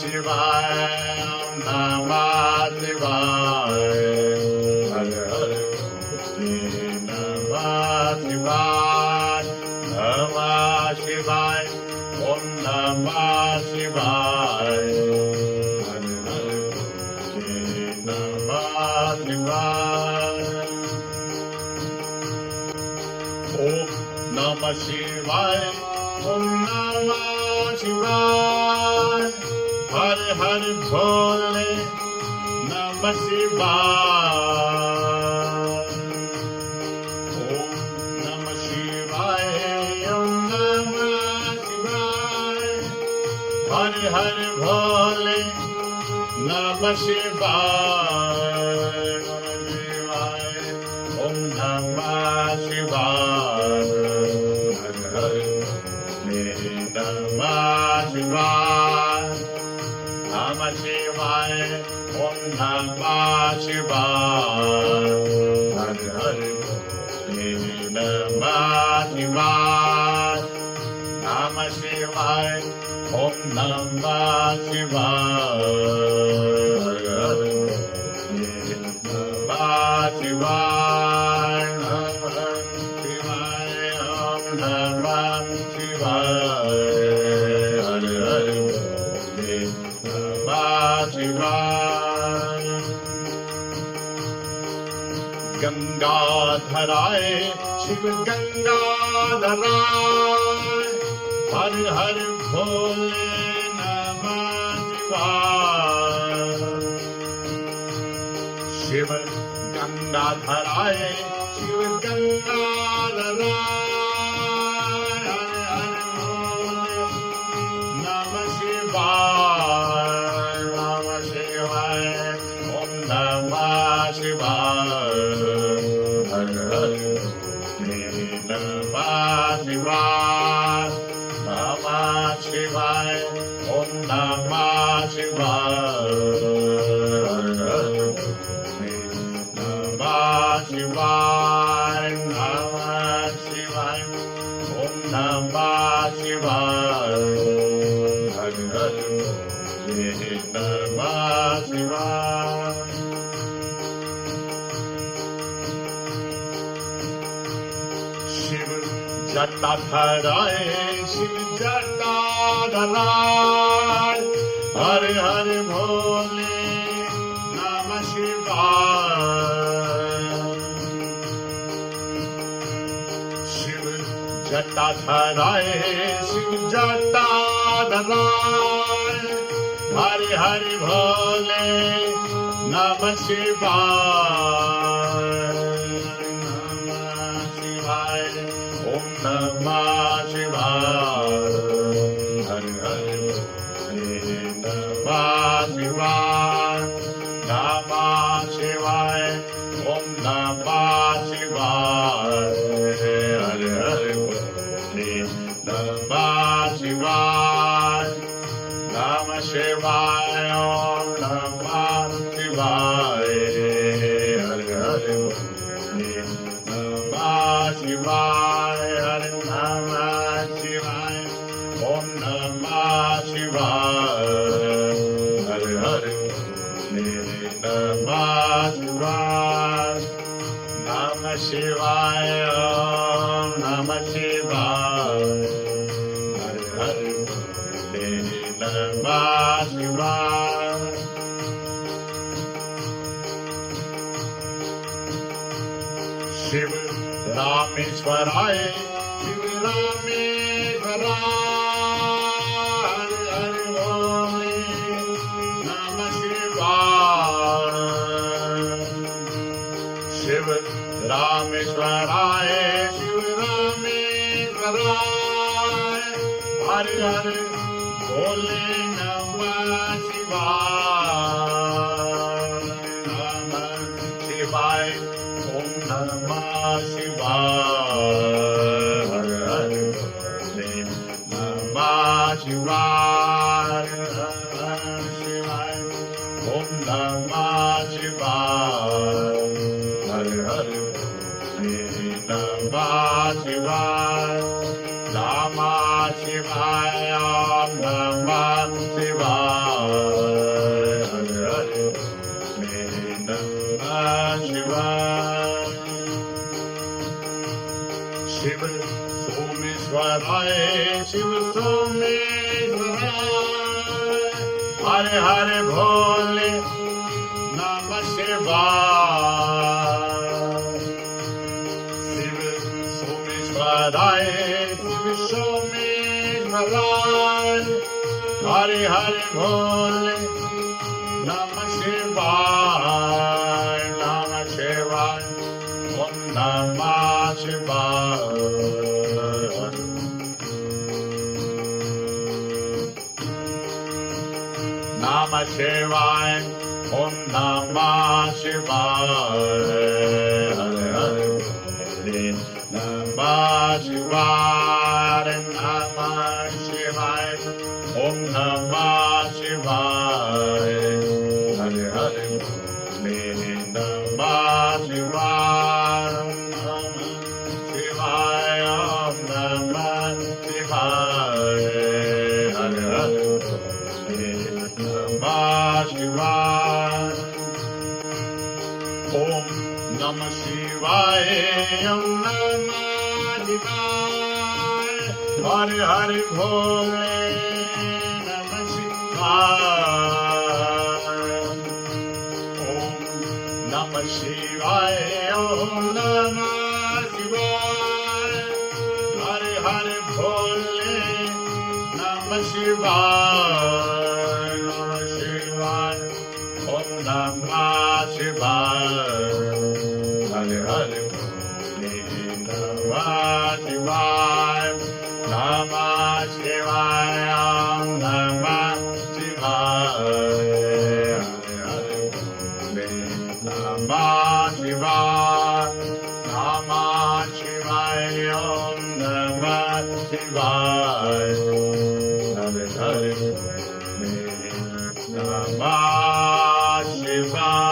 Shivaya, Om Namah Shivaya, Hare Hare, Namah Shivaya, Namah Shivaya, Om Namah Shivaya, Hare Hare, Namah Shivaya, Om Namah Shivaya, Om Namah Shivaya, Hare Hare Bole, Namah Shivaya. Om Namah Shivaya, Om Namah Shivaya, Hare Hare Bole, Namah Shivaya. Om Namah Shivaya, Hare Hare Namah Shivaya, Namah Shivaya, Om Namah Shivaya, Hare Hare Namah Shivaya, Namah Shivaya, Om Namah Shivaya, Hare Hare Namah Shivaya, Namah Shivaya, Om Namah Shivaya, Hare Hare Namah Shivaya. Gangadharaye, Shiv Gangadharaye, Hare Hare Bole, Namah Shivaya. Shiv Gangadharaye, Shiv Gangadharaye, Hare Hare Bole, Namah Shivaya, Namah Shivaya, Om Namah Shivaya, Hare Hare Namah Shivaya, Namah Shivaya, Om Namah Shivaya, Hare Hare Namah Shivaya, Namah Shivaya, Om Namah Shivaya, Hare Hare Namah Shivaya. Shiv Jatadharaye, Shiv Jatadharaye, Hare Hare Bole, Namah Shivaya. Shiv Jatadharaye, Shiv Jatadharaye, Hare Hare Bole, Namah Shivaya. Namah Shivaya, Om Namah Shivaya, Hare Hare Namah Shivaya, Namah Shivaya, Om Namah Shivaya, Hare Hare Namah Shivaya, Namah Shivaya, Om Namah Shivaya, Hare Hare Namah Shivaya, Namah Shivaya, Om Namah Shivaya, Hare Hare Namah Shivaya, Namah Shivaya, Om Namah Shivaya, Hare Hare Namah Shivaya. Shiv Rameshwaraye, Shiv Rameshwaraye, Hare Hare Namah Shivaya. Shiv Rameshwaraye, Shiv Rameshwaraye, Hare Hare Bole, Namah Shivaya. Namah Shivaya, Om Namah Shivaya, Hare Hare Namah Shivaya, Namah Shivaya, Om Namah Shivaya, Hare Hare Namah Shivaya, Namah Shivaya, Namah Shivaya. Shiv सोमेश्वराय Hare Hare भोले नमः शिवाय शिव सोमेश्वराय शिव सोमेश्वराय हरे हरे भोले नमः शिवाय ओम नमः शिवाय नमः शिवाय ओम नमः शिवाय हरे हरे भोले नमः शिवाय नमः शिवाय ओम नमः शिवाय हरे हरे भोले नमः शिवाय ओम नमः शिवाय हरे हरे भोले नमः शिवाय ओम नमः शिवाय ओम नमः शिवाय हरे हरे भोले नमः शिवाय ओम नमः शिवाय ओम नमः शिवाय हरे हरे भोले नमः शिवाय ओम नमः शिवाय हरे हरे भोले नमः शिवाय नमः शिवाय ओम नमः शिवाय हरे हरे भोले नमः शिवाय ओम नमः शिवाय हरे हरे भोले नमः शिवाय